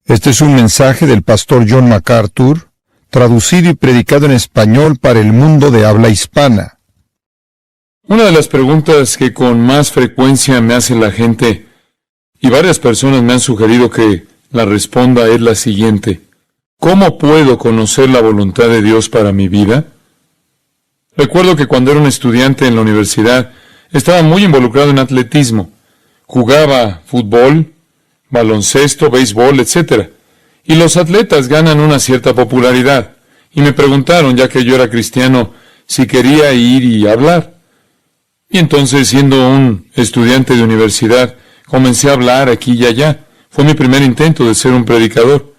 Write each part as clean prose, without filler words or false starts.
Este es un mensaje del pastor John MacArthur, traducido y predicado en español para el mundo de habla hispana. Una de las preguntas que con más frecuencia me hace la gente, y varias personas me han sugerido que la responda, es la siguiente: ¿cómo puedo conocer la voluntad de Dios para mi vida? Recuerdo que cuando era un estudiante en la universidad, estaba muy involucrado en atletismo. Jugaba fútbol, baloncesto, béisbol, etc. Y los atletas ganan una cierta popularidad. Y me preguntaron, ya que yo era cristiano, si quería ir y hablar. Y entonces, siendo un estudiante de universidad, comencé a hablar aquí y allá. Fue mi primer intento de ser un predicador.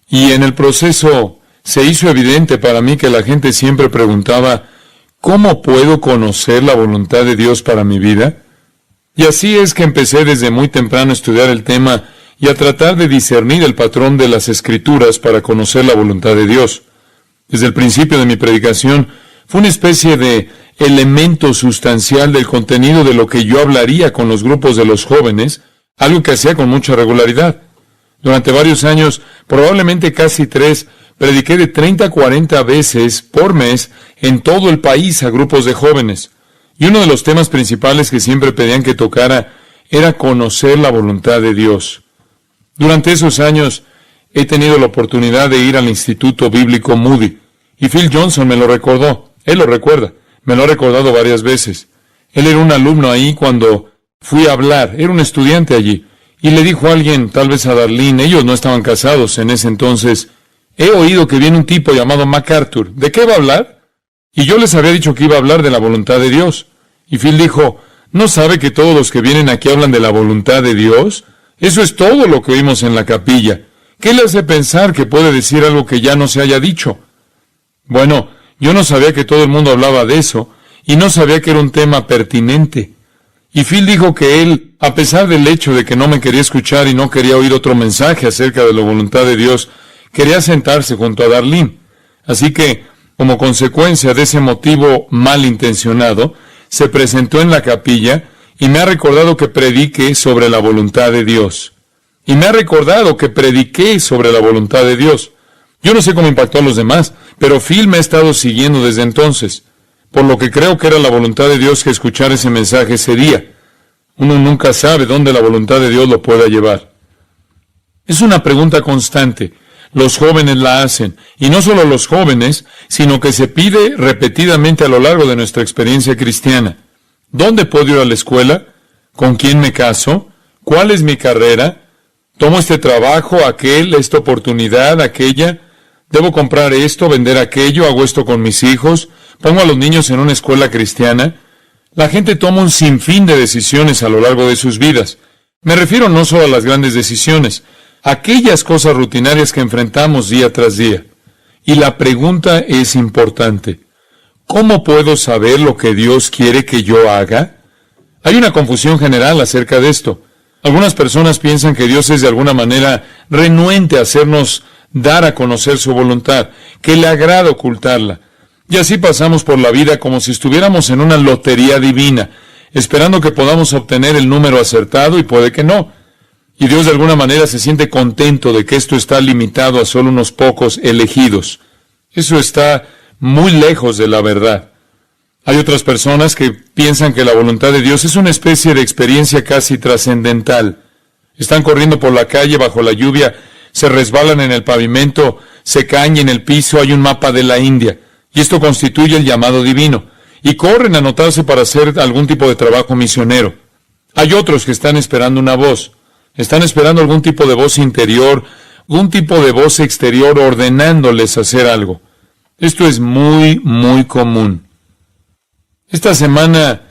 Y en el proceso se hizo evidente para mí que la gente siempre preguntaba, ¿cómo puedo conocer la voluntad de Dios para mi vida? Y así es que empecé desde muy temprano a estudiar el tema y a tratar de discernir el patrón de las Escrituras para conocer la voluntad de Dios. Desde el principio de mi predicación, fue una especie de elemento sustancial del contenido de lo que yo hablaría con los grupos de los jóvenes, algo que hacía con mucha regularidad. Durante varios años, probablemente casi 3, prediqué de 30 a 40 veces por mes en todo el país a grupos de jóvenes. Y uno de los temas principales que siempre pedían que tocara era conocer la voluntad de Dios. Durante esos años he tenido la oportunidad de ir al Instituto Bíblico Moody, y Phil Johnson me lo recordó. Él lo recuerda, me lo ha recordado varias veces. Él era un alumno ahí cuando fui a hablar, era un estudiante allí, y le dijo a alguien, tal vez a Darlene, ellos no estaban casados en ese entonces: he oído que viene un tipo llamado MacArthur, ¿de qué va a hablar? Y yo les había dicho que iba a hablar de la voluntad de Dios. Y Phil dijo, ¿no sabe que todos los que vienen aquí hablan de la voluntad de Dios? Eso es todo lo que oímos en la capilla. ¿Qué le hace pensar que puede decir algo que ya no se haya dicho? Bueno, yo no sabía que todo el mundo hablaba de eso, y no sabía que era un tema pertinente. Y Phil dijo que él, a pesar del hecho de que no me quería escuchar y no quería oír otro mensaje acerca de la voluntad de Dios, quería sentarse junto a Darlene. Así que, como consecuencia de ese motivo malintencionado, se presentó en la capilla y me ha recordado que prediqué sobre la voluntad de Dios. Y me ha recordado que prediqué sobre la voluntad de Dios. Yo no sé cómo impactó a los demás, pero Phil me ha estado siguiendo desde entonces, por lo que creo que era la voluntad de Dios que escuchar ese mensaje ese día. Uno nunca sabe dónde la voluntad de Dios lo pueda llevar. Es una pregunta constante. Los jóvenes la hacen, y no solo los jóvenes, sino que se pide repetidamente a lo largo de nuestra experiencia cristiana. ¿Dónde puedo ir a la escuela? ¿Con quién me caso? ¿Cuál es mi carrera? ¿Tomo este trabajo, aquel, esta oportunidad, aquella? ¿Debo comprar esto, vender aquello? ¿Hago esto con mis hijos? ¿Pongo a los niños en una escuela cristiana? La gente toma un sinfín de decisiones a lo largo de sus vidas. Me refiero no solo a las grandes decisiones, aquellas cosas rutinarias que enfrentamos día tras día. Y la pregunta es importante. ¿Cómo puedo saber lo que Dios quiere que yo haga? Hay una confusión general acerca de esto. Algunas personas piensan que Dios es de alguna manera renuente a hacernos dar a conocer su voluntad, que le agrada ocultarla. Y así pasamos por la vida como si estuviéramos en una lotería divina, esperando que podamos obtener el número acertado, y puede que no. Y Dios de alguna manera se siente contento de que esto está limitado a solo unos pocos elegidos. Eso está muy lejos de la verdad. Hay otras personas que piensan que la voluntad de Dios es una especie de experiencia casi trascendental. Están corriendo por la calle bajo la lluvia, se resbalan en el pavimento, se caen y en el piso hay un mapa de la India. Y esto constituye el llamado divino. Y corren a anotarse para hacer algún tipo de trabajo misionero. Hay otros que están esperando una voz. Están esperando algún tipo de voz interior, algún tipo de voz exterior ordenándoles hacer algo. Esto es muy, muy común. Esta semana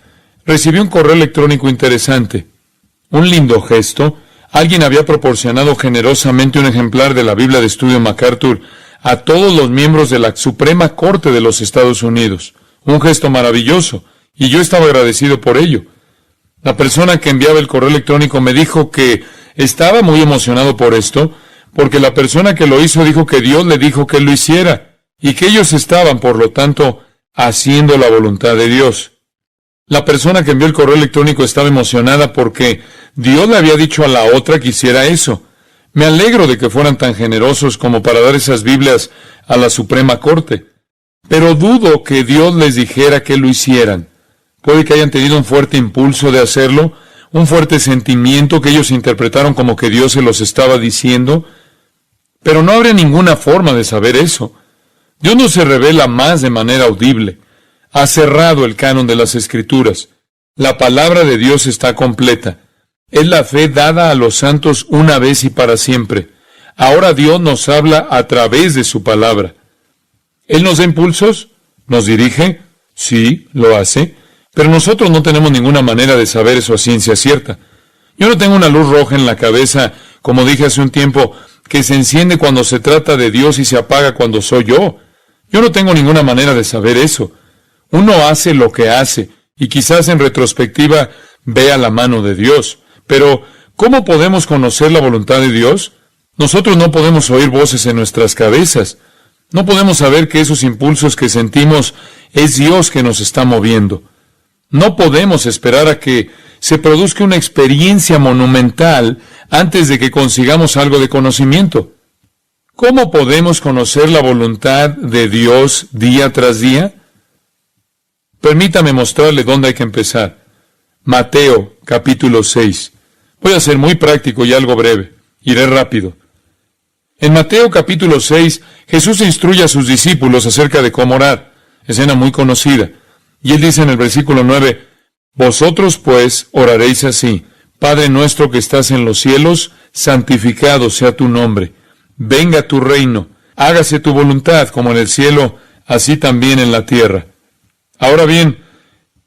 recibí un correo electrónico interesante. Un lindo gesto. Alguien había proporcionado generosamente un ejemplar de la Biblia de Estudio MacArthur a todos los miembros de la Suprema Corte de los Estados Unidos. Un gesto maravilloso, y yo estaba agradecido por ello. La persona que enviaba el correo electrónico me dijo que estaba muy emocionado por esto, porque la persona que lo hizo dijo que Dios le dijo que lo hiciera, y que ellos estaban, por lo tanto, haciendo la voluntad de Dios. La persona que envió el correo electrónico estaba emocionada porque Dios le había dicho a la otra que hiciera eso. Me alegro de que fueran tan generosos como para dar esas Biblias a la Suprema Corte. Pero dudo que Dios les dijera que lo hicieran. Puede que hayan tenido un fuerte impulso de hacerlo, un fuerte sentimiento que ellos interpretaron como que Dios se los estaba diciendo, pero no habría ninguna forma de saber eso. Dios no se revela más de manera audible. Ha cerrado el canon de las Escrituras. La palabra de Dios está completa. Es la fe dada a los santos una vez y para siempre. Ahora Dios nos habla a través de su palabra. ¿Él nos da impulsos? ¿Nos dirige? Sí, lo hace. Pero nosotros no tenemos ninguna manera de saber eso a ciencia cierta. Yo no tengo una luz roja en la cabeza, como dije hace un tiempo, que se enciende cuando se trata de Dios y se apaga cuando soy yo. Yo no tengo ninguna manera de saber eso. Uno hace lo que hace, y quizás en retrospectiva vea la mano de Dios. Pero, ¿cómo podemos conocer la voluntad de Dios? Nosotros no podemos oír voces en nuestras cabezas. No podemos saber que esos impulsos que sentimos es Dios que nos está moviendo. No podemos esperar a que se produzca una experiencia monumental antes de que consigamos algo de conocimiento. ¿Cómo podemos conocer la voluntad de Dios día tras día? Permítame mostrarle dónde hay que empezar. Mateo, capítulo 6. Voy a ser muy práctico y algo breve. Iré rápido. En Mateo, capítulo 6, Jesús instruye a sus discípulos acerca de cómo orar. Escena muy conocida. Y él dice en el versículo 9, Vosotros pues oraréis así: Padre nuestro que estás en los cielos, santificado sea tu nombre. Venga tu reino. Hágase tu voluntad como en el cielo, así también en la tierra. Ahora bien,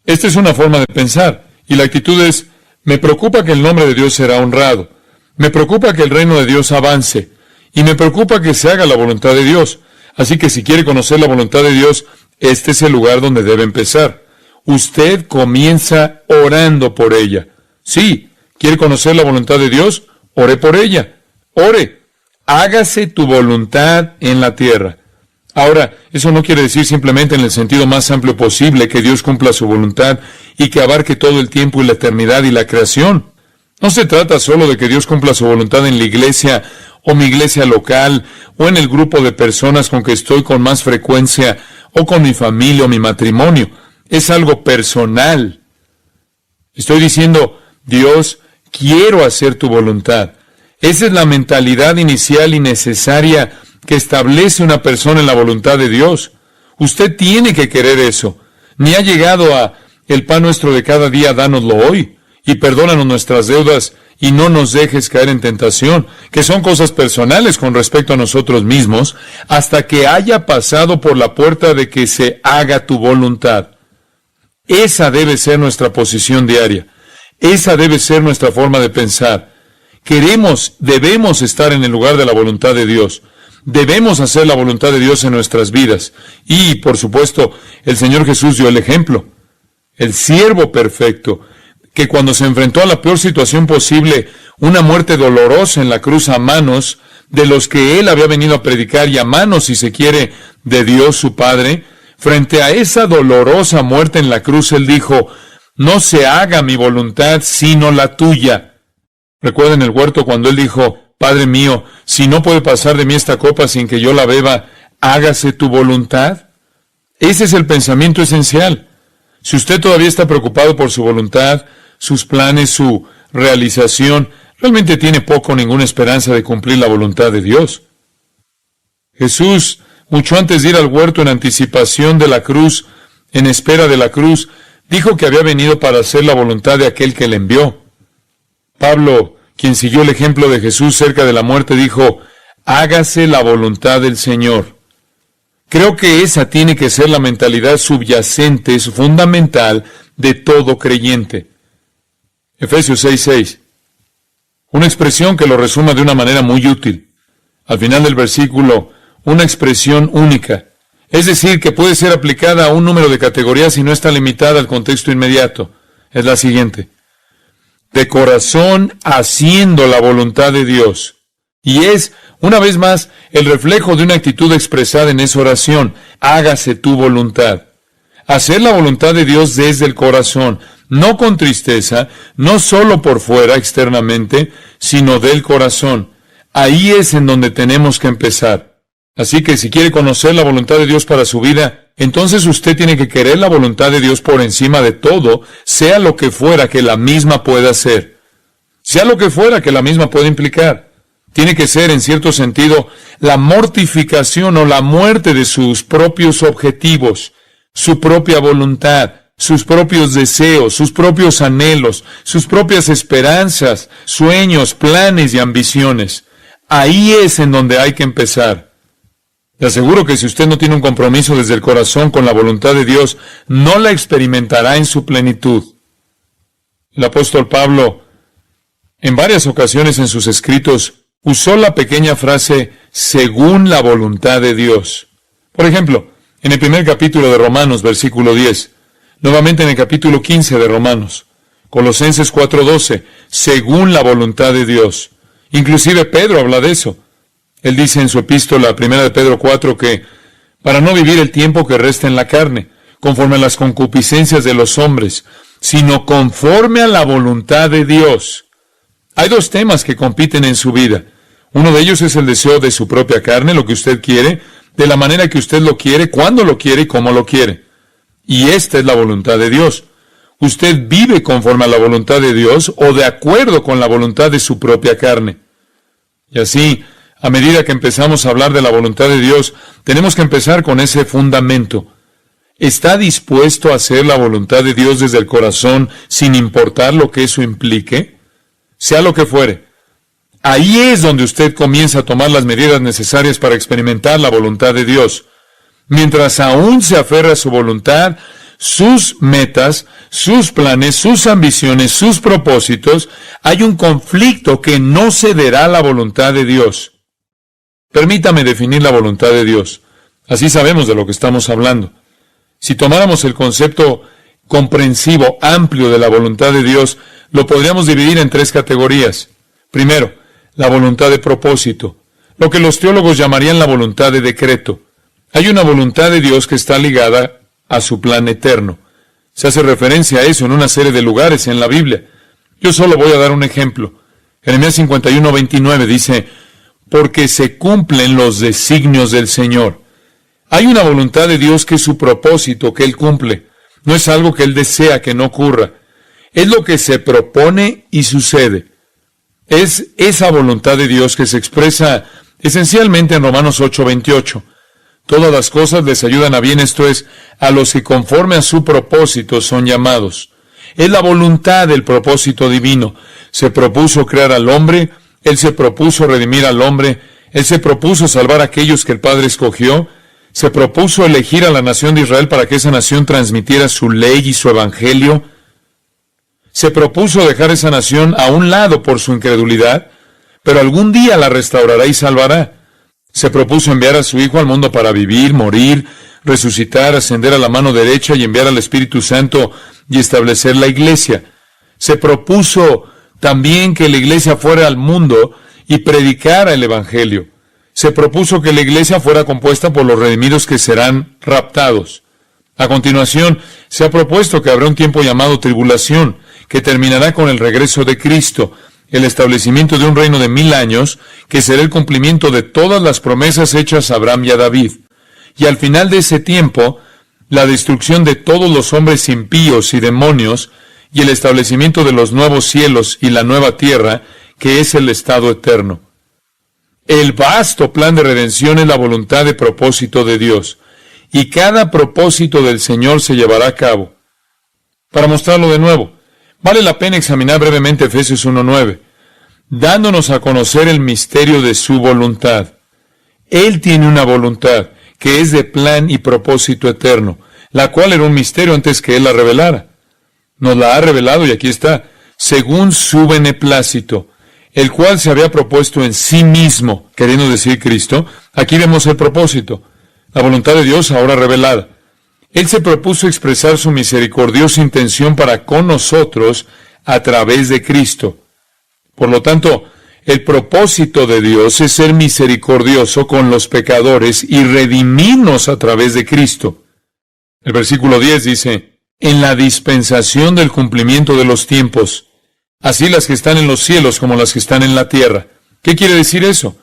esta es una forma de pensar, y la actitud es: me preocupa que el nombre de Dios será honrado. Me preocupa que el reino de Dios avance. Y me preocupa que se haga la voluntad de Dios. Así que si quiere conocer la voluntad de Dios, este es el lugar donde debe empezar. Usted comienza orando por ella. Sí, ¿quiere conocer la voluntad de Dios? Ore por ella. Ore. Hágase tu voluntad en la tierra. Ahora, eso no quiere decir simplemente en el sentido más amplio posible que Dios cumpla su voluntad y que abarque todo el tiempo y la eternidad y la creación. No se trata solo de que Dios cumpla su voluntad en la iglesia o mi iglesia local o en el grupo de personas con que estoy con más frecuencia o con mi familia o mi matrimonio. Es algo personal. Estoy diciendo: Dios, quiero hacer tu voluntad. Esa es la mentalidad inicial y necesaria que establece una persona en la voluntad de Dios. Usted tiene que querer eso. Ni ha llegado a el pan nuestro de cada día, dánoslo hoy, y perdónanos nuestras deudas, y no nos dejes caer en tentación, que son cosas personales con respecto a nosotros mismos, hasta que haya pasado por la puerta de que se haga tu voluntad. Esa debe ser nuestra posición diaria. Esa debe ser nuestra forma de pensar. Debemos estar en el lugar de la voluntad de Dios. Debemos hacer la voluntad de Dios en nuestras vidas. Y, por supuesto, el Señor Jesús dio el ejemplo. El siervo perfecto, que cuando se enfrentó a la peor situación posible, una muerte dolorosa en la cruz a manos de los que él había venido a predicar y a manos, si se quiere, de Dios su Padre, frente a esa dolorosa muerte en la cruz, él dijo: no se haga mi voluntad sino la tuya. ¿Recuerdan el huerto cuando él dijo: Padre mío, si no puede pasar de mí esta copa sin que yo la beba, hágase tu voluntad? Ese es el pensamiento esencial. Si usted todavía está preocupado por su voluntad, sus planes, su realización, realmente tiene poco o ninguna esperanza de cumplir la voluntad de Dios. Jesús, mucho antes de ir al huerto en anticipación de la cruz, en espera de la cruz, dijo que había venido para hacer la voluntad de aquel que le envió. Pablo, quien siguió el ejemplo de Jesús cerca de la muerte, dijo: hágase la voluntad del Señor. Creo que esa tiene que ser la mentalidad subyacente, es fundamental de todo creyente. Efesios 6:6. Una expresión que lo resuma de una manera muy útil. Al final del versículo, una expresión única. Es decir, que puede ser aplicada a un número de categorías y no está limitada al contexto inmediato. Es la siguiente: de corazón haciendo la voluntad de Dios. Y es, una vez más, el reflejo de una actitud expresada en esa oración: hágase tu voluntad. Hacer la voluntad de Dios desde el corazón, no con tristeza, no solo por fuera, externamente, sino del corazón. Ahí es en donde tenemos que empezar. Así que si quiere conocer la voluntad de Dios para su vida, entonces usted tiene que querer la voluntad de Dios por encima de todo, sea lo que fuera que la misma pueda hacer. Sea lo que fuera que la misma pueda implicar. Tiene que ser, en cierto sentido, la mortificación o la muerte de sus propios objetivos, su propia voluntad, sus propios deseos, sus propios anhelos, sus propias esperanzas, sueños, planes y ambiciones. Ahí es en donde hay que empezar. Le aseguro que si usted no tiene un compromiso desde el corazón con la voluntad de Dios, no la experimentará en su plenitud. El apóstol Pablo, en varias ocasiones en sus escritos, usó la pequeña frase, según la voluntad de Dios. Por ejemplo, en el primer capítulo de Romanos, versículo 10, nuevamente en el capítulo 15 de Romanos, Colosenses 4:12, según la voluntad de Dios. Inclusive Pedro habla de eso. Él dice en su epístola, 1 de Pedro 4, que para no vivir el tiempo que resta en la carne, conforme a las concupiscencias de los hombres, sino conforme a la voluntad de Dios. Hay dos temas que compiten en su vida. Uno de ellos es el deseo de su propia carne, lo que usted quiere, de la manera que usted lo quiere, cuándo lo quiere y cómo lo quiere. Y esta es la voluntad de Dios. Usted vive conforme a la voluntad de Dios o de acuerdo con la voluntad de su propia carne. Y así, a medida que empezamos a hablar de la voluntad de Dios, tenemos que empezar con ese fundamento. ¿Está dispuesto a hacer la voluntad de Dios desde el corazón sin importar lo que eso implique? Sea lo que fuere. Ahí es donde usted comienza a tomar las medidas necesarias para experimentar la voluntad de Dios. Mientras aún se aferra a su voluntad, sus metas, sus planes, sus ambiciones, sus propósitos, hay un conflicto que no cederá a la voluntad de Dios. Permítame definir la voluntad de Dios. Así sabemos de lo que estamos hablando. Si tomáramos el concepto comprensivo, amplio de la voluntad de Dios, lo podríamos dividir en tres categorías. Primero, la voluntad de propósito, lo que los teólogos llamarían la voluntad de decreto. Hay una voluntad de Dios que está ligada a su plan eterno. Se hace referencia a eso en una serie de lugares en la Biblia. Yo solo voy a dar un ejemplo. Jeremías 51:29 dice, porque se cumplen los designios del Señor. Hay una voluntad de Dios que es su propósito, que Él cumple. No es algo que Él desea que no ocurra. Es lo que se propone y sucede. Es esa voluntad de Dios que se expresa esencialmente en Romanos 8:28. Todas las cosas les ayudan a bien, esto es, a los que conforme a su propósito son llamados. Es la voluntad del propósito divino. Se propuso crear al hombre, Él se propuso redimir al hombre, Él se propuso salvar a aquellos que el Padre escogió, se propuso elegir a la nación de Israel para que esa nación transmitiera su ley y su evangelio, se propuso dejar esa nación a un lado por su incredulidad, pero algún día la restaurará y salvará. Se propuso enviar a su Hijo al mundo para vivir, morir, resucitar, ascender a la mano derecha y enviar al Espíritu Santo y establecer la iglesia. Se propuso también que la iglesia fuera al mundo y predicara el evangelio. Se propuso que la iglesia fuera compuesta por los redimidos que serán raptados. A continuación, se ha propuesto que habrá un tiempo llamado tribulación, que terminará con el regreso de Cristo, el establecimiento de un reino de 1000 años, que será el cumplimiento de todas las promesas hechas a Abraham y a David. Y al final de ese tiempo, la destrucción de todos los hombres impíos y demonios, y el establecimiento de los nuevos cielos y la nueva tierra, que es el estado eterno. El vasto plan de redención es la voluntad de propósito de Dios, y cada propósito del Señor se llevará a cabo. Para mostrarlo de nuevo, vale la pena examinar brevemente Efesios 1:9, dándonos a conocer el misterio de su voluntad. Él tiene una voluntad que es de plan y propósito eterno, la cual era un misterio antes que Él la revelara. Nos la ha revelado y aquí está, según su beneplácito, el cual se había propuesto en sí mismo, queriendo decir Cristo. Aquí vemos el propósito, la voluntad de Dios ahora revelada. Él se propuso expresar su misericordiosa intención para con nosotros a través de Cristo. Por lo tanto, el propósito de Dios es ser misericordioso con los pecadores y redimirnos a través de Cristo. El versículo 10 dice, en la dispensación del cumplimiento de los tiempos, así las que están en los cielos como las que están en la tierra. ¿Qué quiere decir eso?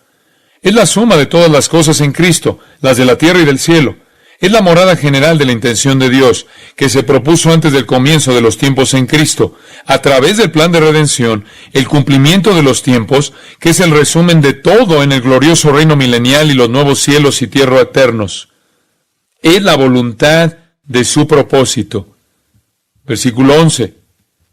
Es la suma de todas las cosas en Cristo, las de la tierra y del cielo. Es la morada general de la intención de Dios, que se propuso antes del comienzo de los tiempos en Cristo, a través del plan de redención, el cumplimiento de los tiempos, que es el resumen de todo en el glorioso reino milenial y los nuevos cielos y tierra eternos. Es la voluntad de su propósito. Versículo 11.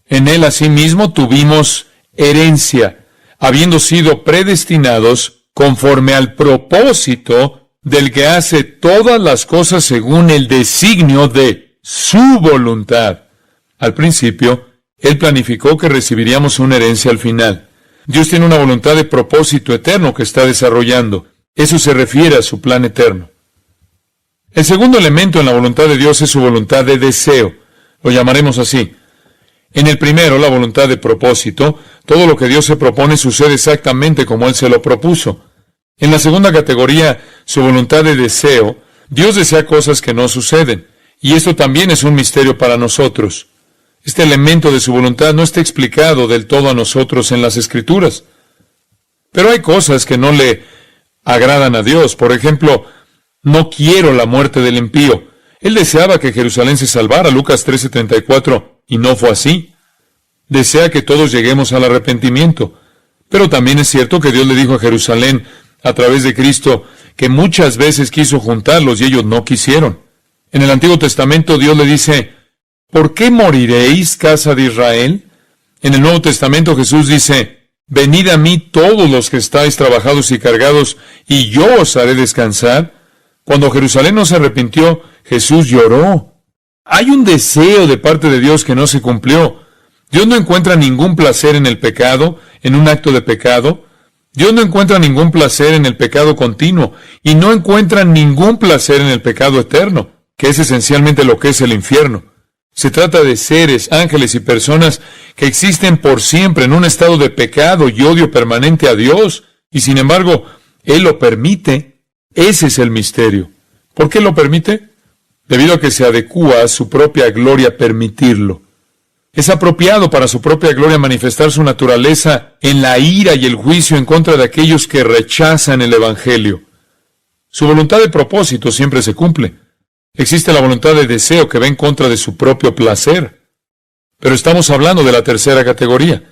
En él asimismo tuvimos herencia, habiendo sido predestinados conforme al propósito del que hace todas las cosas según el designio de su voluntad. Al principio, Él planificó que recibiríamos una herencia al final. Dios tiene una voluntad de propósito eterno que está desarrollando. Eso se refiere a su plan eterno. El segundo elemento en la voluntad de Dios es su voluntad de deseo. Lo llamaremos así. En el primero, la voluntad de propósito, todo lo que Dios se propone sucede exactamente como Él se lo propuso. En la segunda categoría, su voluntad de deseo, Dios desea cosas que no suceden, y esto también es un misterio para nosotros. Este elemento de su voluntad no está explicado del todo a nosotros en las Escrituras. Pero hay cosas que no le agradan a Dios. Por ejemplo, no quiero la muerte del impío. Él deseaba que Jerusalén se salvara, Lucas 13:34, y no fue así. Desea que todos lleguemos al arrepentimiento. Pero también es cierto que Dios le dijo a Jerusalén, a través de Cristo, que muchas veces quiso juntarlos y ellos no quisieron. En el Antiguo Testamento Dios le dice, ¿por qué moriréis, casa de Israel? En el Nuevo Testamento Jesús dice, venid a mí todos los que estáis trabajados y cargados, y yo os haré descansar. Cuando Jerusalén no se arrepintió, Jesús lloró. Hay un deseo de parte de Dios que no se cumplió. Dios no encuentra ningún placer en el pecado, en un acto de pecado. Dios no encuentra ningún placer en el pecado continuo y no encuentra ningún placer en el pecado eterno, que es esencialmente lo que es el infierno. Se trata de seres, ángeles y personas que existen por siempre en un estado de pecado y odio permanente a Dios, y sin embargo, Él lo permite. Ese es el misterio. ¿Por qué lo permite? Debido a que se adecúa a su propia gloria permitirlo. Es apropiado para su propia gloria manifestar su naturaleza en la ira y el juicio en contra de aquellos que rechazan el Evangelio. Su voluntad de propósito siempre se cumple. Existe la voluntad de deseo que va en contra de su propio placer. Pero estamos hablando de la tercera categoría.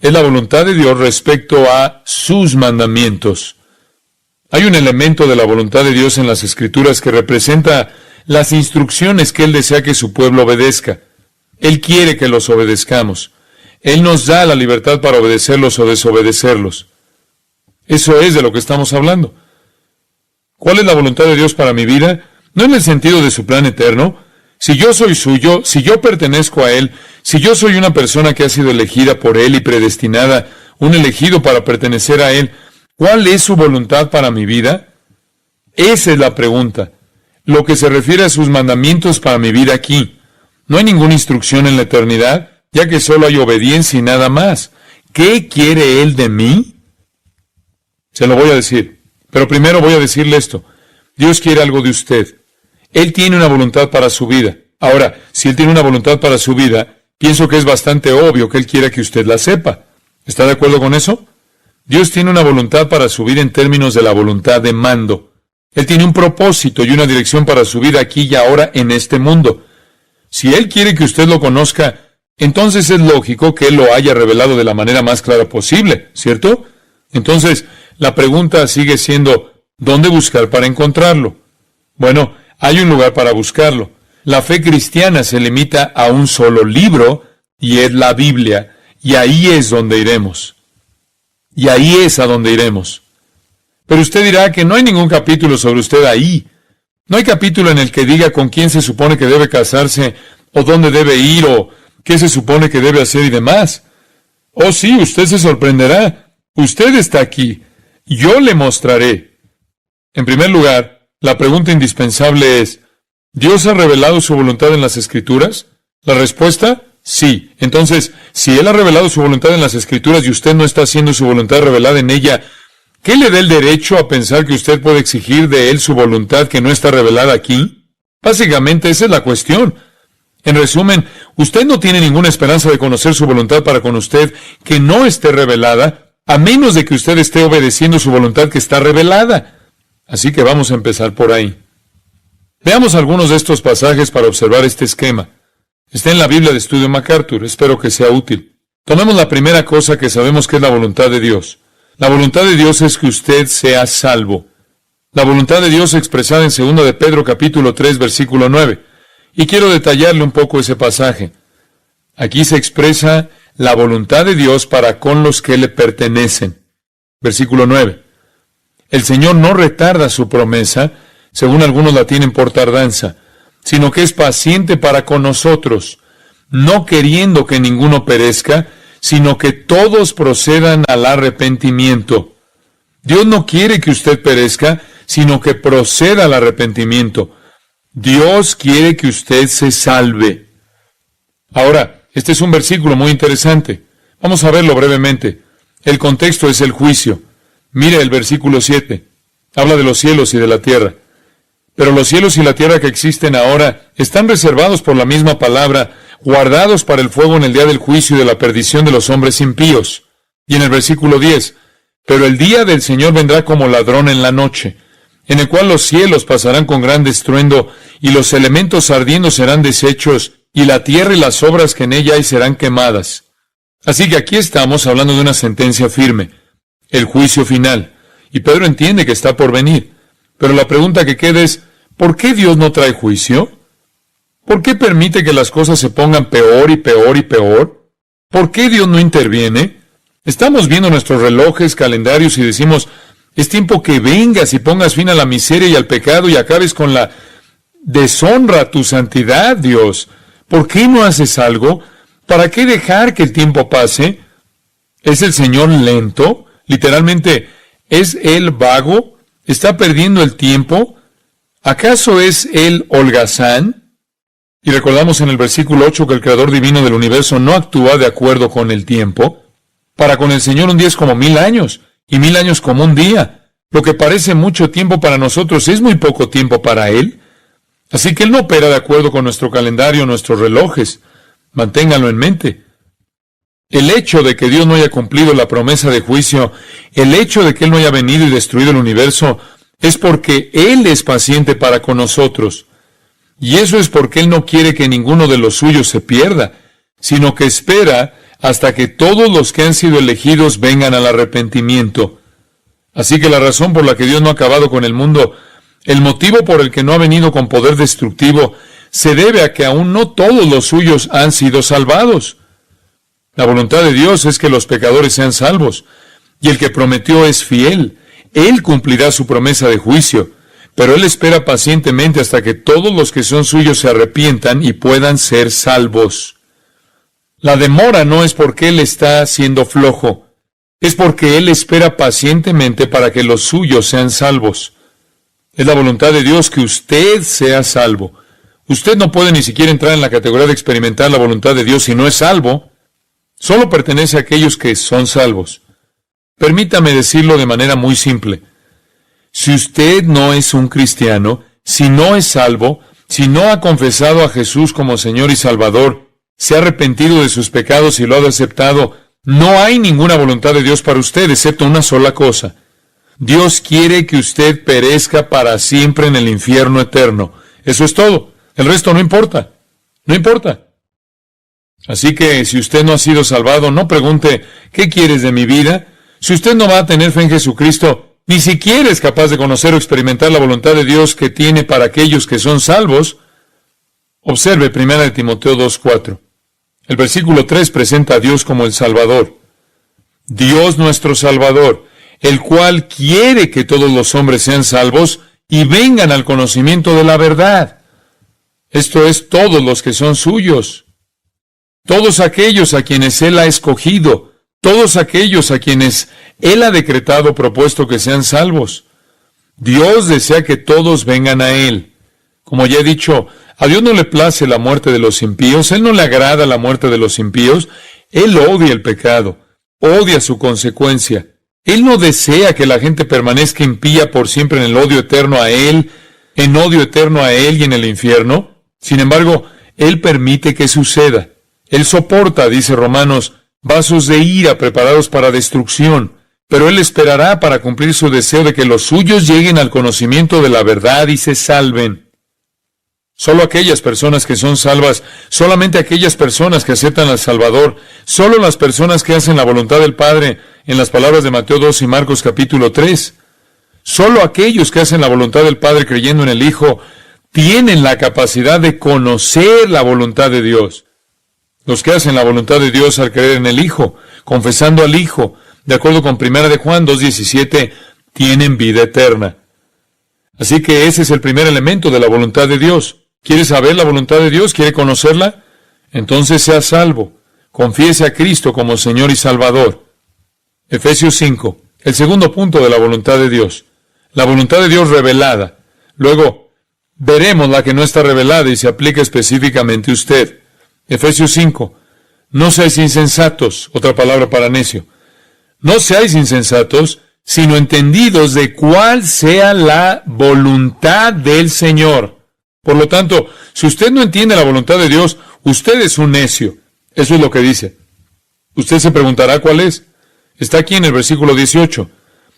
Es la voluntad de Dios respecto a sus mandamientos. Hay un elemento de la voluntad de Dios en las Escrituras que representa las instrucciones que Él desea que su pueblo obedezca. Él quiere que los obedezcamos. Él nos da la libertad para obedecerlos o desobedecerlos. Eso es de lo que estamos hablando. ¿Cuál es la voluntad de Dios para mi vida? No en el sentido de su plan eterno. Si yo soy suyo, si yo pertenezco a Él, si yo soy una persona que ha sido elegida por Él y predestinada, un elegido para pertenecer a Él, ¿cuál es su voluntad para mi vida? Esa es la pregunta. Lo que se refiere a sus mandamientos para mi vida aquí. No hay ninguna instrucción en la eternidad, ya que solo hay obediencia y nada más. ¿Qué quiere Él de mí? Se lo voy a decir. Pero primero voy a decirle esto. Dios quiere algo de usted. Él tiene una voluntad para su vida. Ahora, si Él tiene una voluntad para su vida, pienso que es bastante obvio que Él quiera que usted la sepa. ¿Está de acuerdo con eso? Dios tiene una voluntad para su vida en términos de la voluntad de mando. Él tiene un propósito y una dirección para su vida aquí y ahora en este mundo. Si Él quiere que usted lo conozca, entonces es lógico que Él lo haya revelado de la manera más clara posible, ¿cierto? Entonces, la pregunta sigue siendo, ¿dónde buscar para encontrarlo? Bueno, hay un lugar para buscarlo. La fe cristiana se limita a un solo libro, y es la Biblia, y ahí es donde iremos. Y ahí es a donde iremos. Pero usted dirá que no hay ningún capítulo sobre usted ahí. No hay capítulo en el que diga con quién se supone que debe casarse, o dónde debe ir, o qué se supone que debe hacer y demás. Oh sí, usted se sorprenderá. Usted está aquí. Yo le mostraré. En primer lugar, la pregunta indispensable es, ¿Dios ha revelado su voluntad en las Escrituras? La respuesta, sí. Entonces, si Él ha revelado su voluntad en las Escrituras y usted no está haciendo su voluntad revelada en ella, ¿qué le da el derecho a pensar que usted puede exigir de Él su voluntad que no está revelada aquí? Básicamente esa es la cuestión. En resumen, usted no tiene ninguna esperanza de conocer su voluntad para con usted que no esté revelada, a menos de que usted esté obedeciendo su voluntad que está revelada. Así que vamos a empezar por ahí. Veamos algunos de estos pasajes para observar este esquema. Está en la Biblia de Estudio MacArthur. Espero que sea útil. Tomemos la primera cosa que sabemos que es la voluntad de Dios. La voluntad de Dios es que usted sea salvo. La voluntad de Dios expresada en 2 de Pedro capítulo 3 versículo 9. Y quiero detallarle un poco ese pasaje. Aquí se expresa la voluntad de Dios para con los que le pertenecen. Versículo 9. El Señor no retarda su promesa, según algunos la tienen por tardanza, sino que es paciente para con nosotros, no queriendo que ninguno perezca, sino que todos procedan al arrepentimiento. Dios no quiere que usted perezca, sino que proceda al arrepentimiento. Dios quiere que usted se salve. Ahora, este es un versículo muy interesante. Vamos a verlo brevemente. El contexto es el juicio. Mire el versículo 7. Habla de los cielos y de la tierra. Pero los cielos y la tierra que existen ahora están reservados por la misma palabra, guardados para el fuego en el día del juicio y de la perdición de los hombres impíos. Y en el versículo 10, pero el día del Señor vendrá como ladrón en la noche, en el cual los cielos pasarán con gran estruendo, y los elementos ardiendo serán deshechos, y la tierra y las obras que en ella hay serán quemadas. Así que aquí estamos hablando de una sentencia firme, el juicio final, y Pedro entiende que está por venir. Pero la pregunta que queda es, ¿por qué Dios no trae juicio? ¿Por qué permite que las cosas se pongan peor y peor y peor? ¿Por qué Dios no interviene? Estamos viendo nuestros relojes, calendarios y decimos, es tiempo que vengas y pongas fin a la miseria y al pecado y acabes con la deshonra a tu santidad, Dios. ¿Por qué no haces algo? ¿Para qué dejar que el tiempo pase? ¿Es el Señor lento? Literalmente, ¿es Él vago? ¿Está perdiendo el tiempo? ¿Acaso es Él holgazán? Y recordamos en el versículo 8 que el Creador divino del universo no actúa de acuerdo con el tiempo. Para con el Señor un día es como 1000 años, y 1000 años como un día. Lo que parece mucho tiempo para nosotros es muy poco tiempo para Él. Así que Él no opera de acuerdo con nuestro calendario, nuestros relojes. Manténganlo en mente. El hecho de que Dios no haya cumplido la promesa de juicio, el hecho de que Él no haya venido y destruido el universo, es porque Él es paciente para con nosotros. Y eso es porque Él no quiere que ninguno de los suyos se pierda, sino que espera hasta que todos los que han sido elegidos vengan al arrepentimiento. Así que la razón por la que Dios no ha acabado con el mundo, el motivo por el que no ha venido con poder destructivo, se debe a que aún no todos los suyos han sido salvados. La voluntad de Dios es que los pecadores sean salvos, y el que prometió es fiel. Él cumplirá su promesa de juicio, pero Él espera pacientemente hasta que todos los que son suyos se arrepientan y puedan ser salvos. La demora no es porque Él está siendo flojo, es porque Él espera pacientemente para que los suyos sean salvos. Es la voluntad de Dios que usted sea salvo. Usted no puede ni siquiera entrar en la categoría de experimentar la voluntad de Dios si no es salvo. Solo pertenece a aquellos que son salvos. Permítame decirlo de manera muy simple. Si usted no es un cristiano, si no es salvo, si no ha confesado a Jesús como Señor y Salvador, se ha arrepentido de sus pecados y lo ha aceptado, no hay ninguna voluntad de Dios para usted, excepto una sola cosa. Dios quiere que usted perezca para siempre en el infierno eterno. Eso es todo. El resto no importa. No importa. Así que si usted no ha sido salvado, no pregunte, ¿qué quieres de mi vida? Si usted no va a tener fe en Jesucristo, ni siquiera es capaz de conocer o experimentar la voluntad de Dios que tiene para aquellos que son salvos. Observe 1 Timoteo 2:4. El versículo 3 presenta a Dios como el Salvador. Dios nuestro Salvador, el cual quiere que todos los hombres sean salvos y vengan al conocimiento de la verdad. Esto es, todos los que son suyos. Todos aquellos a quienes Él ha escogido, todos aquellos a quienes Él ha decretado propuesto que sean salvos. Dios desea que todos vengan a Él. Como ya he dicho, a Dios no le place la muerte de los impíos, Él no le agrada la muerte de los impíos, Él odia el pecado, odia su consecuencia. Él no desea que la gente permanezca impía por siempre en el odio eterno a Él, en odio eterno a Él y en el infierno. Sin embargo, Él permite que suceda. Él soporta, dice Romanos, vasos de ira preparados para destrucción, pero Él esperará para cumplir su deseo de que los suyos lleguen al conocimiento de la verdad y se salven. Solo aquellas personas que son salvas, solamente aquellas personas que aceptan al Salvador, solo las personas que hacen la voluntad del Padre, en las palabras de Mateo 2 y Marcos capítulo 3. Solo aquellos que hacen la voluntad del Padre creyendo en el Hijo tienen la capacidad de conocer la voluntad de Dios. Los que hacen la voluntad de Dios al creer en el Hijo, confesando al Hijo, de acuerdo con 1 de Juan 2:17, tienen vida eterna. Así que ese es el primer elemento de la voluntad de Dios. ¿Quiere saber la voluntad de Dios? ¿Quiere conocerla? Entonces sea salvo. Confiese a Cristo como Señor y Salvador. Efesios 5. El segundo punto de la voluntad de Dios. La voluntad de Dios revelada. Luego, veremos la que no está revelada y se aplica específicamente a usted. Efesios 5. No seáis insensatos. Otra palabra para necio. No seáis insensatos, sino entendidos de cuál sea la voluntad del Señor. Por lo tanto, si usted no entiende la voluntad de Dios, usted es un necio. Eso es lo que dice. Usted se preguntará cuál es. Está aquí en el versículo 18.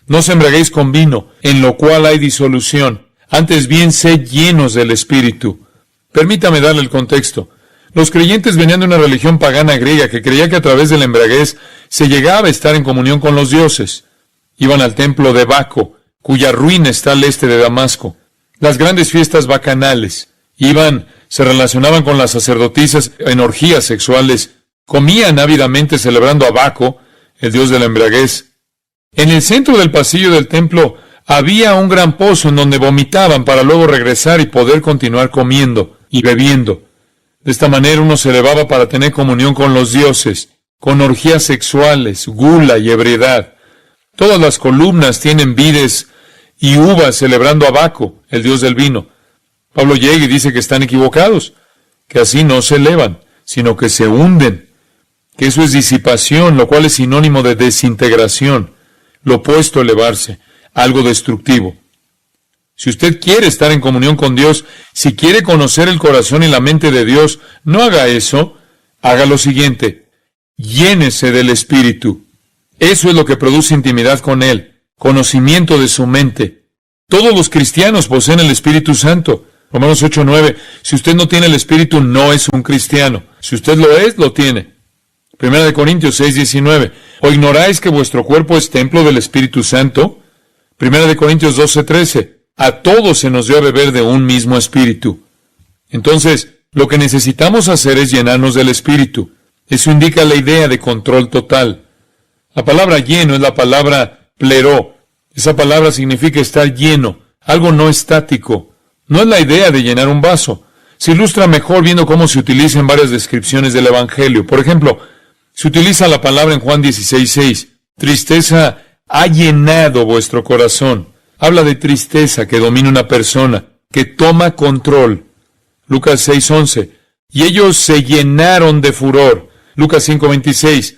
No os embriaguéis con vino, en lo cual hay disolución. Antes bien, sed llenos del Espíritu. Permítame darle el contexto. Los creyentes venían de una religión pagana griega que creía que a través de la embriaguez se llegaba a estar en comunión con los dioses. Iban al templo de Baco, cuya ruina está al este de Damasco. Las grandes fiestas bacanales. Se relacionaban con las sacerdotisas en orgías sexuales. Comían ávidamente celebrando a Baco, el dios de la embriaguez. En el centro del pasillo del templo había un gran pozo en donde vomitaban para luego regresar y poder continuar comiendo y bebiendo. De esta manera uno se elevaba para tener comunión con los dioses, con orgías sexuales, gula y ebriedad. Todas las columnas tienen vides y uvas celebrando a Baco, el dios del vino. Pablo llega y dice que están equivocados, que así no se elevan, sino que se hunden, que eso es disipación, lo cual es sinónimo de desintegración, lo opuesto a elevarse, algo destructivo. Si usted quiere estar en comunión con Dios, si quiere conocer el corazón y la mente de Dios, no haga eso, haga lo siguiente: llénese del Espíritu. Eso es lo que produce intimidad con Él, conocimiento de su mente. Todos los cristianos poseen el Espíritu Santo. Romanos 8:9. Si usted no tiene el Espíritu, no es un cristiano. Si usted lo es, lo tiene. 1 Corintios 6:19. ¿O ignoráis que vuestro cuerpo es templo del Espíritu Santo? 1 Corintios 12:13. A todos se nos dio a beber de un mismo Espíritu. Entonces, lo que necesitamos hacer es llenarnos del Espíritu. Eso indica la idea de control total. La palabra lleno es la palabra pleró. Esa palabra significa estar lleno, algo no estático. No es la idea de llenar un vaso. Se ilustra mejor viendo cómo se utiliza en varias descripciones del Evangelio. Por ejemplo, se utiliza la palabra en Juan 16:6. Tristeza ha llenado vuestro corazón. Habla de tristeza que domina una persona, que toma control. Lucas 6:11. Y ellos se llenaron de furor. Lucas 5:26.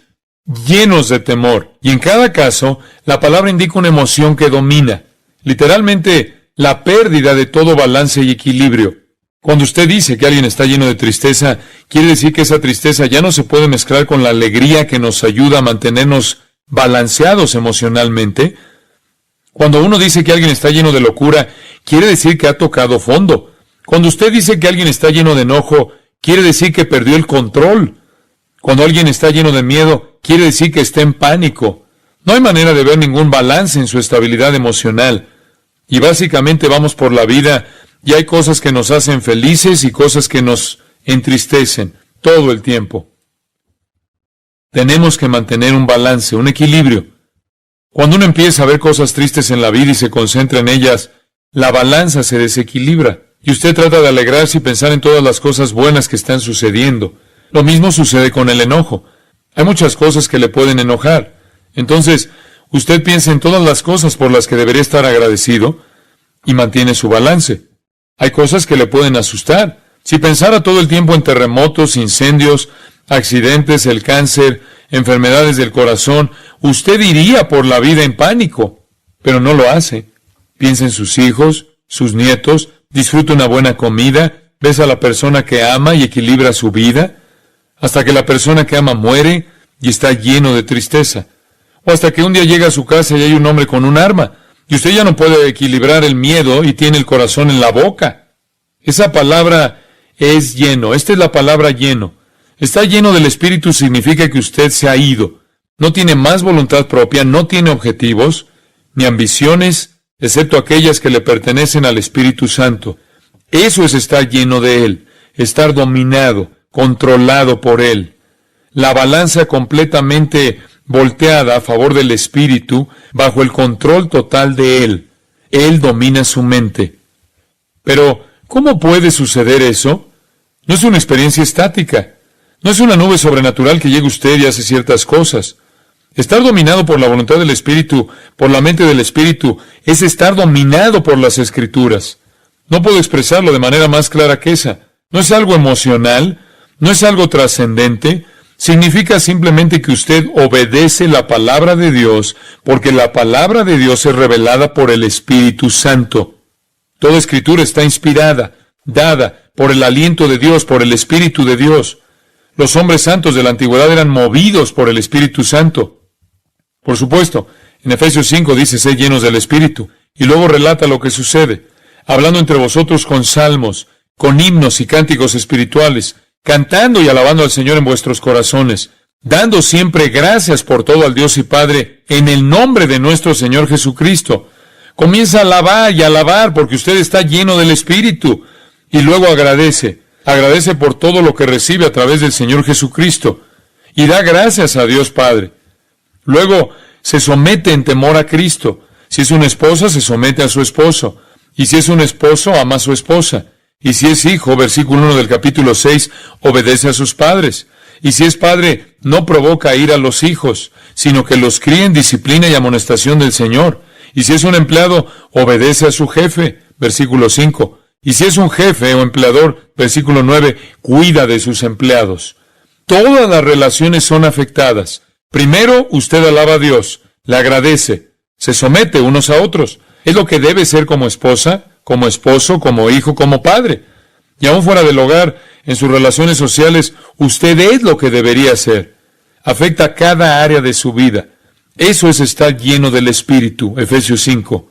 Llenos de temor. Y en cada caso, la palabra indica una emoción que domina. Literalmente, la pérdida de todo balance y equilibrio. Cuando usted dice que alguien está lleno de tristeza, quiere decir que esa tristeza ya no se puede mezclar con la alegría que nos ayuda a mantenernos balanceados emocionalmente. Cuando uno dice que alguien está lleno de locura, quiere decir que ha tocado fondo. Cuando usted dice que alguien está lleno de enojo, quiere decir que perdió el control. Cuando alguien está lleno de miedo, quiere decir que está en pánico. No hay manera de ver ningún balance en su estabilidad emocional. Y básicamente vamos por la vida y hay cosas que nos hacen felices y cosas que nos entristecen todo el tiempo. Tenemos que mantener un balance, un equilibrio. Cuando uno empieza a ver cosas tristes en la vida y se concentra en ellas, la balanza se desequilibra. Y usted trata de alegrarse y pensar en todas las cosas buenas que están sucediendo. Lo mismo sucede con el enojo. Hay muchas cosas que le pueden enojar. Entonces, usted piensa en todas las cosas por las que debería estar agradecido y mantiene su balance. Hay cosas que le pueden asustar. Si pensara todo el tiempo en terremotos, incendios, accidentes, el cáncer, enfermedades del corazón, usted iría por la vida en pánico, pero no lo hace. Piensa en sus hijos, sus nietos, disfruta una buena comida, besa a la persona que ama y equilibra su vida, hasta que la persona que ama muere, y está lleno de tristeza. O hasta que un día llega a su casa y hay un hombre con un arma, y usted ya no puede equilibrar el miedo y tiene el corazón en la boca. Esa palabra es lleno. Esta es la palabra lleno. Está lleno del Espíritu significa que usted se ha ido. No tiene más voluntad propia, no tiene objetivos, ni ambiciones, excepto aquellas que le pertenecen al Espíritu Santo. Eso es estar lleno de Él, estar dominado, controlado por Él. La balanza completamente volteada a favor del Espíritu, bajo el control total de Él. Él domina su mente. Pero, ¿cómo puede suceder eso? No es una experiencia estática. No es una nube sobrenatural que llega usted y hace ciertas cosas. Estar dominado por la voluntad del Espíritu, por la mente del Espíritu, es estar dominado por las Escrituras. No puedo expresarlo de manera más clara que esa. No es algo emocional, no es algo trascendente. Significa simplemente que usted obedece la palabra de Dios, porque la palabra de Dios es revelada por el Espíritu Santo. Toda Escritura está inspirada, dada por el aliento de Dios, por el Espíritu de Dios. Los hombres santos de la antigüedad eran movidos por el Espíritu Santo. Por supuesto, en Efesios 5 dice, sed llenos del Espíritu, y luego relata lo que sucede, hablando entre vosotros con salmos, con himnos y cánticos espirituales, cantando y alabando al Señor en vuestros corazones, dando siempre gracias por todo al Dios y Padre, en el nombre de nuestro Señor Jesucristo. Comienza a alabar y alabar porque usted está lleno del Espíritu, y luego agradece. Agradece por todo lo que recibe a través del Señor Jesucristo, y da gracias a Dios Padre. Luego se somete en temor a Cristo. Si es una esposa, se somete a su esposo. Y si es un esposo, ama a su esposa. Y si es hijo, versículo 1 del capítulo 6, obedece a sus padres. Y si es padre, no provoca ira a los hijos, sino que los cría en disciplina y amonestación del Señor. Y si es un empleado, obedece a su jefe, versículo 5. Y si es un jefe o empleador, versículo 9, cuida de sus empleados. Todas las relaciones son afectadas. Primero, usted alaba a Dios, le agradece, se somete unos a otros. Es lo que debe ser como esposa, como esposo, como hijo, como padre. Y aún fuera del hogar, en sus relaciones sociales, usted es lo que debería ser. Afecta cada área de su vida. Eso es estar lleno del Espíritu, Efesios 5.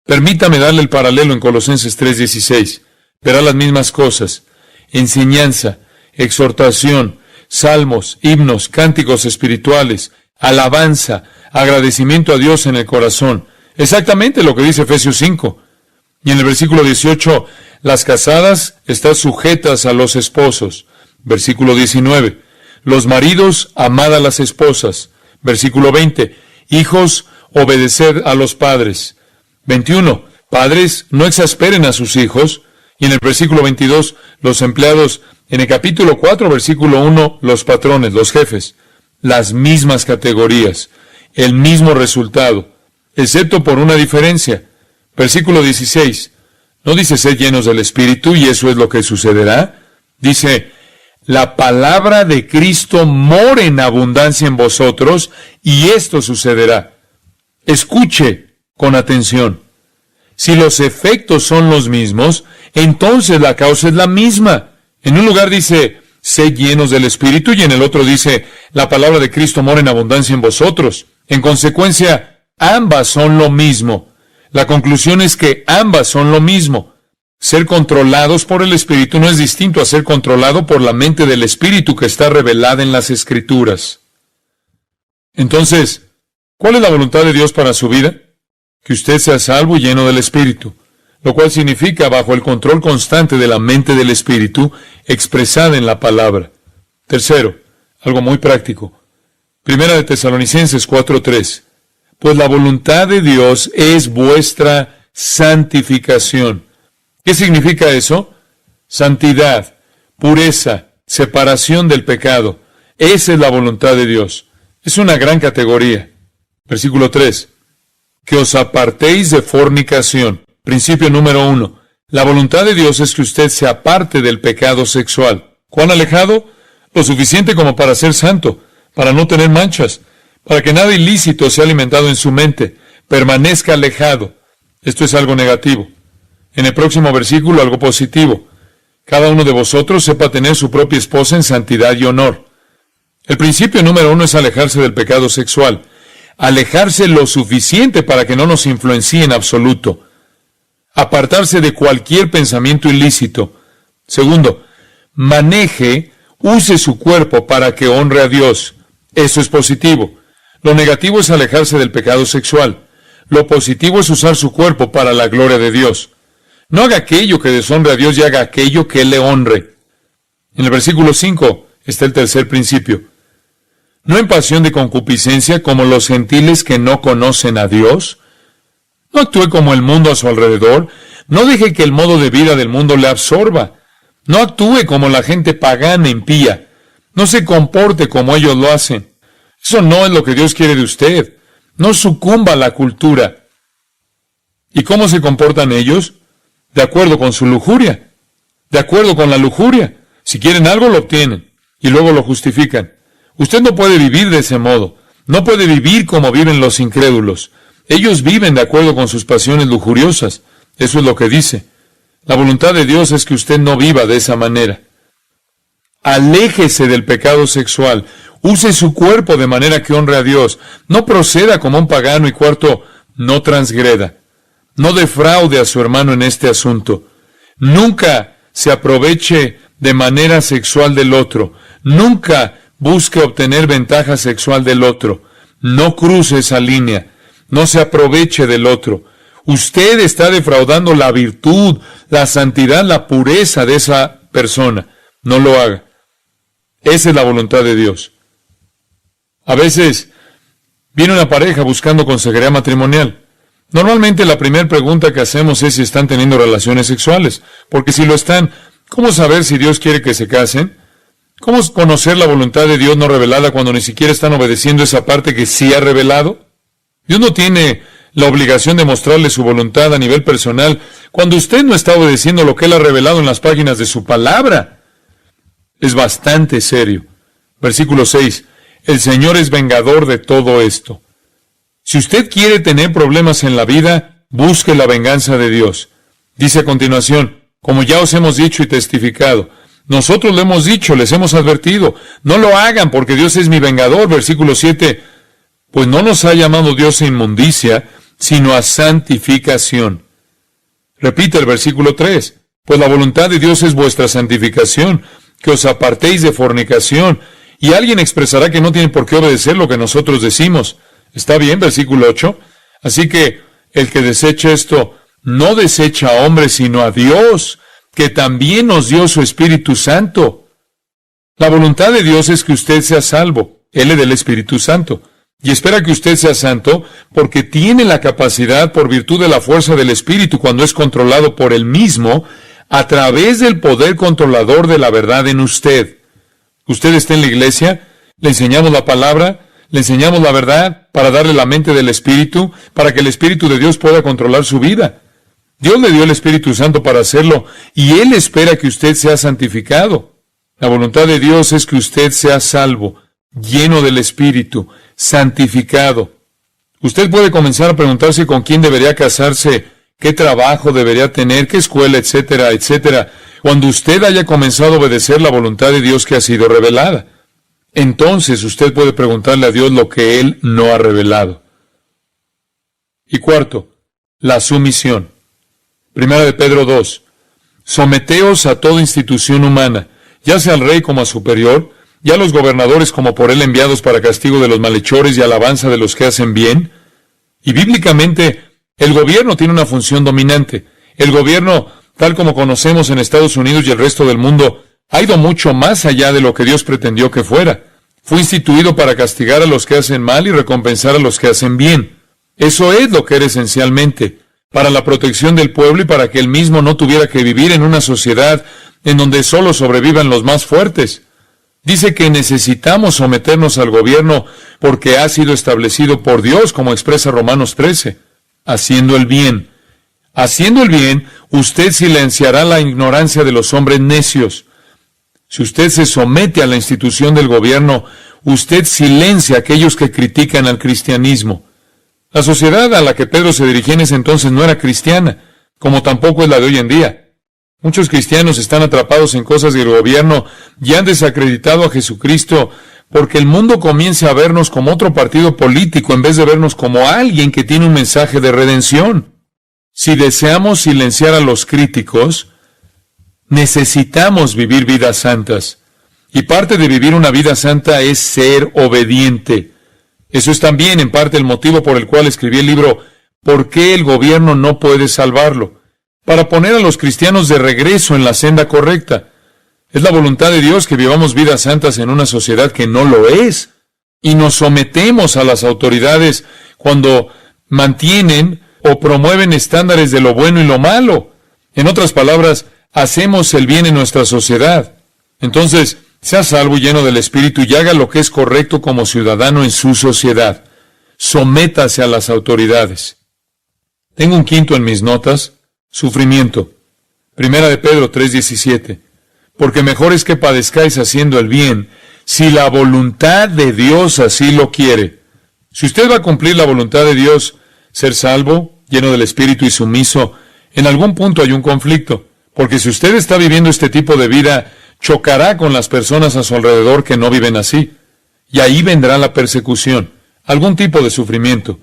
Permítame darle el paralelo en Colosenses 3:16. Verá las mismas cosas. Enseñanza, exhortación, salmos, himnos, cánticos espirituales, alabanza, agradecimiento a Dios en el corazón. Exactamente lo que dice Efesios 5. Y en el versículo 18, las casadas están sujetas a los esposos. Versículo 19. Los maridos, amad a las esposas. Versículo 20. Hijos, obedeced a los padres. 21. Padres, no exasperen a sus hijos. Y en el versículo 22, los empleados. En el capítulo 4, versículo 1, los patrones, los jefes. Las mismas categorías. El mismo resultado. Excepto por una diferencia. Versículo 16. No dice sed llenos del Espíritu y eso es lo que sucederá. Dice, la palabra de Cristo mora en abundancia en vosotros y esto sucederá. Escuche con atención. Si los efectos son los mismos, entonces la causa es la misma. En un lugar dice, sed llenos del Espíritu, y en el otro dice, la palabra de Cristo mora en abundancia en vosotros. En consecuencia, ambas son lo mismo. La conclusión es que ambas son lo mismo. Ser controlados por el Espíritu no es distinto a ser controlado por la mente del Espíritu que está revelada en las Escrituras. Entonces, ¿cuál es la voluntad de Dios para su vida? Que usted sea salvo y lleno del Espíritu, lo cual significa bajo el control constante de la mente del Espíritu expresada en la palabra. Tercero, algo muy práctico. Primera de Tesalonicenses 4:3. Pues la voluntad de Dios es vuestra santificación. ¿Qué significa eso? Santidad, pureza, separación del pecado. Esa es la voluntad de Dios. Es una gran categoría. Versículo 3. Que os apartéis de fornicación. Principio número 1. La voluntad de Dios es que usted se aparte del pecado sexual. ¿Cuán alejado? Lo suficiente como para ser santo, para no tener manchas, para que nada ilícito sea alimentado en su mente. Permanezca alejado. Esto es algo negativo. En el próximo versículo, algo positivo. Cada uno de vosotros sepa tener su propia esposa en santidad y honor. El principio número 1 es alejarse del pecado sexual. Alejarse lo suficiente para que no nos influencie en absoluto. Apartarse de cualquier pensamiento ilícito. Segundo, use su cuerpo para que honre a Dios. Eso es positivo. Lo negativo es alejarse del pecado sexual. Lo positivo es usar su cuerpo para la gloria de Dios. No haga aquello que deshonre a Dios y haga aquello que le honre. En el versículo 5 está el tercer principio. No en pasión de concupiscencia como los gentiles que no conocen a Dios. No actúe como el mundo a su alrededor. No deje que el modo de vida del mundo le absorba. No actúe como la gente pagana impía. No se comporte como ellos lo hacen. Eso no es lo que Dios quiere de usted. No sucumba a la cultura. ¿Y cómo se comportan ellos? De acuerdo con su lujuria. De acuerdo con la lujuria. Si quieren algo, lo obtienen. Y luego lo justifican. Usted no puede vivir de ese modo. No puede vivir como viven los incrédulos. Ellos viven de acuerdo con sus pasiones lujuriosas. Eso es lo que dice. La voluntad de Dios es que usted no viva de esa manera. Aléjese del pecado sexual. Use su cuerpo de manera que honre a Dios. No proceda como un pagano y cuarto, no transgreda. No defraude a su hermano en este asunto. Nunca se aproveche de manera sexual del otro. Nunca busque obtener ventaja sexual del otro. No cruce esa línea. No se aproveche del otro. Usted está defraudando la virtud, la santidad, la pureza de esa persona. No lo haga. Esa es la voluntad de Dios. A veces viene una pareja buscando consejería matrimonial. Normalmente la primera pregunta que hacemos es si están teniendo relaciones sexuales. Porque si lo están, ¿cómo saber si Dios quiere que se casen? ¿Cómo conocer la voluntad de Dios no revelada cuando ni siquiera están obedeciendo esa parte que sí ha revelado? Dios no tiene la obligación de mostrarle su voluntad a nivel personal cuando usted no está obedeciendo lo que Él ha revelado en las páginas de su palabra. Es bastante serio. Versículo 6. El Señor es vengador de todo esto. Si usted quiere tener problemas en la vida, busque la venganza de Dios. Dice a continuación, como ya os hemos dicho y testificado, nosotros lo hemos dicho, les hemos advertido, no lo hagan porque Dios es mi vengador. Versículo 7, pues no nos ha llamado Dios a inmundicia, sino a santificación. Repite el versículo 3, pues la voluntad de Dios es vuestra santificación, que os apartéis de fornicación, y alguien expresará que no tiene por qué obedecer lo que nosotros decimos. ¿Está bien? Versículo 8. Así que el que desecha esto, no desecha a hombres, sino a Dios, que también nos dio su Espíritu Santo. La voluntad de Dios es que usted sea salvo. Él le da el Espíritu Santo. Y espera que usted sea santo porque tiene la capacidad, por virtud de la fuerza del Espíritu, cuando es controlado por Él mismo, a través del poder controlador de la verdad en usted. Usted está en la iglesia, le enseñamos la palabra, le enseñamos la verdad para darle la mente del Espíritu, para que el Espíritu de Dios pueda controlar su vida. Dios le dio el Espíritu Santo para hacerlo, y Él espera que usted sea santificado. La voluntad de Dios es que usted sea salvo, lleno del Espíritu, santificado. Usted puede comenzar a preguntarse con quién debería casarse, qué trabajo debería tener, qué escuela, etcétera, etcétera, cuando usted haya comenzado a obedecer la voluntad de Dios que ha sido revelada. Entonces usted puede preguntarle a Dios lo que Él no ha revelado. Y cuarto, la sumisión. Primera de Pedro 2. Someteos a toda institución humana, ya sea al rey como a superior, y a los gobernadores como por él enviados para castigo de los malhechores y alabanza de los que hacen bien. Y bíblicamente, el gobierno tiene una función dominante. El gobierno, tal como conocemos en Estados Unidos y el resto del mundo, ha ido mucho más allá de lo que Dios pretendió que fuera. Fue instituido para castigar a los que hacen mal y recompensar a los que hacen bien. Eso es lo que era esencialmente, para la protección del pueblo y para que él mismo no tuviera que vivir en una sociedad en donde solo sobrevivan los más fuertes. Dice que necesitamos someternos al gobierno porque ha sido establecido por Dios, como expresa Romanos 13, haciendo el bien. Haciendo el bien, usted silenciará la ignorancia de los hombres necios. Si usted se somete a la institución del gobierno, usted silencia a aquellos que critican al cristianismo. La sociedad a la que Pedro se dirigía en ese entonces no era cristiana, como tampoco es la de hoy en día. Muchos cristianos están atrapados en cosas del gobierno y han desacreditado a Jesucristo porque el mundo comience a vernos como otro partido político en vez de vernos como alguien que tiene un mensaje de redención. Si deseamos silenciar a los críticos, necesitamos vivir vidas santas. Y parte de vivir una vida santa es ser obediente. Eso es también en parte el motivo por el cual escribí el libro ¿Por qué el gobierno no puede salvarlo? Para poner a los cristianos de regreso en la senda correcta. Es la voluntad de Dios que vivamos vidas santas en una sociedad que no lo es. Y nos sometemos a las autoridades cuando mantienen o promueven estándares de lo bueno y lo malo. En otras palabras, hacemos el bien en nuestra sociedad. Entonces, sea salvo y lleno del Espíritu y haga lo que es correcto como ciudadano en su sociedad. Sométase a las autoridades. Tengo un quinto en mis notas. Sufrimiento. Primera de Pedro 3:17. Porque mejor es que padezcáis haciendo el bien, si la voluntad de Dios así lo quiere. Si usted va a cumplir la voluntad de Dios, ser salvo, lleno del Espíritu y sumiso, en algún punto hay un conflicto. Porque si usted está viviendo este tipo de vida, chocará con las personas a su alrededor que no viven así. Y ahí vendrá la persecución, algún tipo de sufrimiento.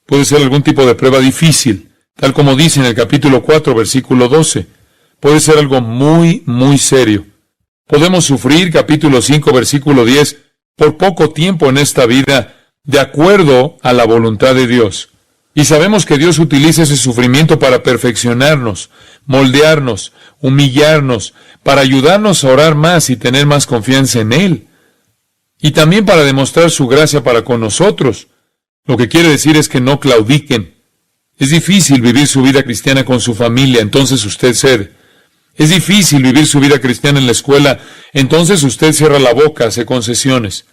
Puede ser algún tipo de prueba difícil, tal como dice en el capítulo 4, versículo 12. Puede ser algo muy, muy serio. Podemos sufrir, capítulo 5, versículo 10, por poco tiempo en esta vida, de acuerdo a la voluntad de Dios. Y sabemos que Dios utiliza ese sufrimiento para perfeccionarnos, moldearnos, humillarnos, para ayudarnos a orar más y tener más confianza en Él. Y también para demostrar su gracia para con nosotros. Lo que quiere decir es que no claudiquen. Es difícil vivir su vida cristiana con su familia, entonces usted cede. Es difícil vivir su vida cristiana en la escuela, entonces usted cierra la boca, hace concesiones.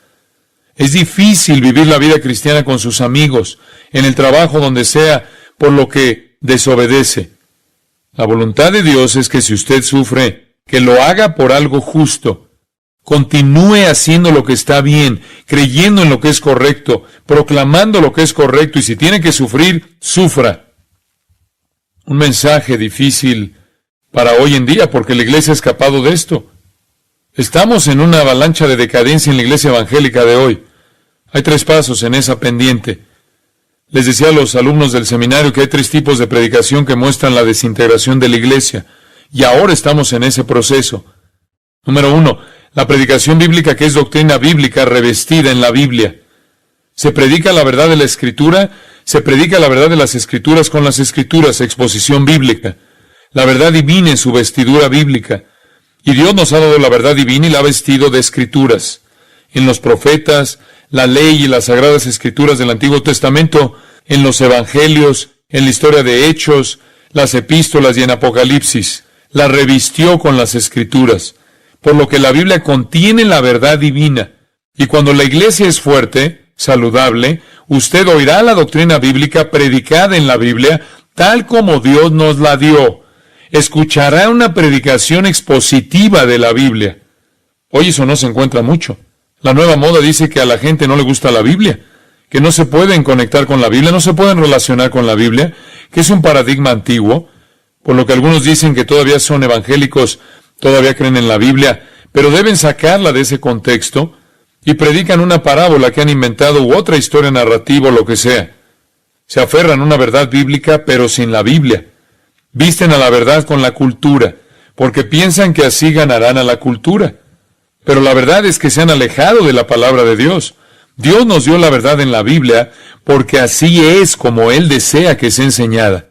Es difícil vivir la vida cristiana con sus amigos, en el trabajo, donde sea, por lo que desobedece. La voluntad de Dios es que si usted sufre, que lo haga por algo justo. Continúe haciendo lo que está bien, creyendo en lo que es correcto, proclamando lo que es correcto, y si tiene que sufrir, sufra. Un mensaje difícil para hoy en día, porque la iglesia ha escapado de esto. Estamos en una avalancha de decadencia en la iglesia evangélica de hoy. Hay 3 pasos en esa pendiente. Les decía a los alumnos del seminario que hay 3 tipos de predicación que muestran la desintegración de la iglesia, y ahora estamos en ese proceso. Número 1, la predicación bíblica, que es doctrina bíblica revestida en la Biblia. Se predica la verdad de la Escritura, se predica la verdad de las Escrituras con las Escrituras, exposición bíblica. La verdad divina en su vestidura bíblica. Y Dios nos ha dado la verdad divina y la ha vestido de Escrituras. En los profetas, la ley y las sagradas Escrituras del Antiguo Testamento, en los Evangelios, en la historia de Hechos, las epístolas y en Apocalipsis. La revistió con las Escrituras. Por lo que la Biblia contiene la verdad divina. Y cuando la iglesia es fuerte, saludable, usted oirá la doctrina bíblica predicada en la Biblia, tal como Dios nos la dio. Escuchará una predicación expositiva de la Biblia. Hoy eso no se encuentra mucho. La nueva moda dice que a la gente no le gusta la Biblia, que no se pueden conectar con la Biblia, no se pueden relacionar con la Biblia, que es un paradigma antiguo, por lo que algunos dicen que todavía son evangélicos, todavía creen en la Biblia, pero deben sacarla de ese contexto y predican una parábola que han inventado u otra historia narrativa o lo que sea. Se aferran a una verdad bíblica, pero sin la Biblia. Visten a la verdad con la cultura, porque piensan que así ganarán a la cultura. Pero la verdad es que se han alejado de la palabra de Dios. Dios nos dio la verdad en la Biblia, porque así es como Él desea que sea enseñada.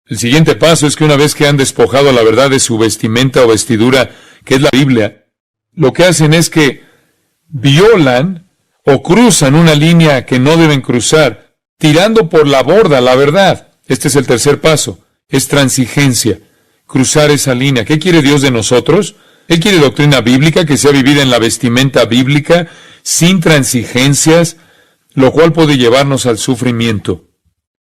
El siguiente paso es que una vez que han despojado a la verdad de su vestimenta o vestidura, que es la Biblia, lo que hacen es que violan o cruzan una línea que no deben cruzar, tirando por la borda la verdad. Este es el tercer paso. Es transigencia, cruzar esa línea. ¿Qué quiere Dios de nosotros? Él quiere doctrina bíblica que sea vivida en la vestimenta bíblica, sin transigencias, lo cual puede llevarnos al sufrimiento.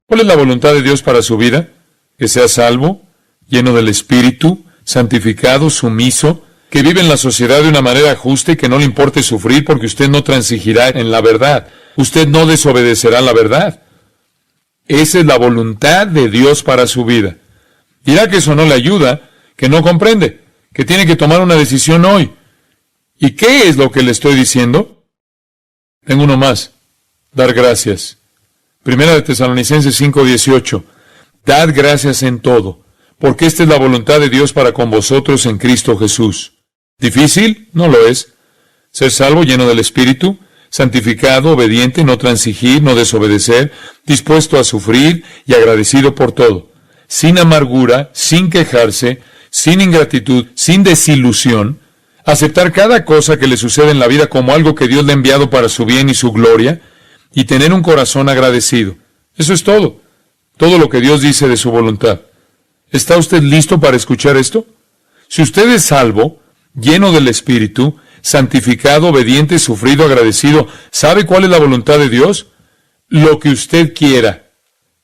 ¿Cuál es la voluntad de Dios para su vida? Que sea salvo, lleno del Espíritu, santificado, sumiso, que vive en la sociedad de una manera justa y que no le importe sufrir porque usted no transigirá en la verdad. Usted no desobedecerá la verdad. Esa es la voluntad de Dios para su vida. Dirá que eso no le ayuda, que no comprende, que tiene que tomar una decisión hoy. ¿Y qué es lo que le estoy diciendo? Tengo uno más. Dar gracias. Primera de Tesalonicenses 5:18. Dad gracias en todo, porque esta es la voluntad de Dios para con vosotros en Cristo Jesús. ¿Difícil? No lo es. Ser salvo, lleno del Espíritu, santificado, obediente, no transigir, no desobedecer, dispuesto a sufrir y agradecido por todo, sin amargura, sin quejarse, sin ingratitud, sin desilusión, aceptar cada cosa que le sucede en la vida como algo que Dios le ha enviado para su bien y su gloria, y tener un corazón agradecido. Eso es todo. Todo lo que Dios dice de su voluntad. ¿Está usted listo para escuchar esto? Si usted es salvo, lleno del Espíritu, santificado, obediente, sufrido, agradecido, ¿sabe cuál es la voluntad de Dios? Lo que usted quiera.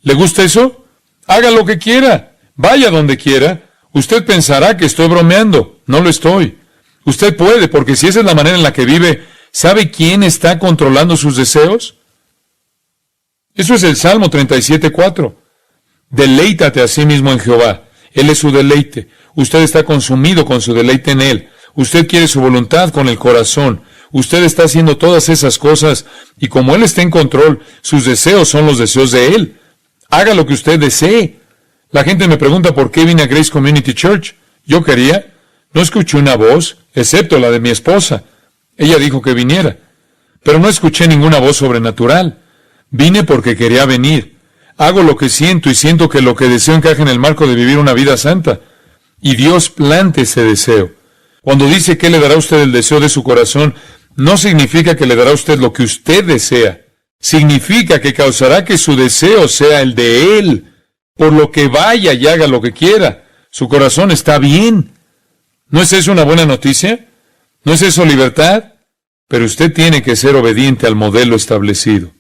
¿Le gusta eso? Haga lo que quiera. Vaya donde quiera. Usted pensará que estoy bromeando. No lo estoy. Usted puede, porque si esa es la manera en la que vive, ¿sabe quién está controlando sus deseos? Eso es el Salmo 37:4. Deleítate a sí mismo en Jehová. Él es su deleite. Usted está consumido con su deleite en Él. Usted quiere su voluntad con el corazón. Usted está haciendo todas esas cosas y como Él está en control, sus deseos son los deseos de Él. Haga lo que usted desee. La gente me pregunta por qué vine a Grace Community Church. Yo quería. No escuché una voz, excepto la de mi esposa. Ella dijo que viniera. Pero no escuché ninguna voz sobrenatural. Vine porque quería venir. Hago lo que siento y siento que lo que deseo encaja en el marco de vivir una vida santa. Y Dios plante ese deseo. Cuando dice que le dará a usted el deseo de su corazón, no significa que le dará a usted lo que usted desea. Significa que causará que su deseo sea el de Él. Por lo que vaya y haga lo que quiera. Su corazón está bien. ¿No es eso una buena noticia? ¿No es eso libertad? Pero usted tiene que ser obediente al modelo establecido.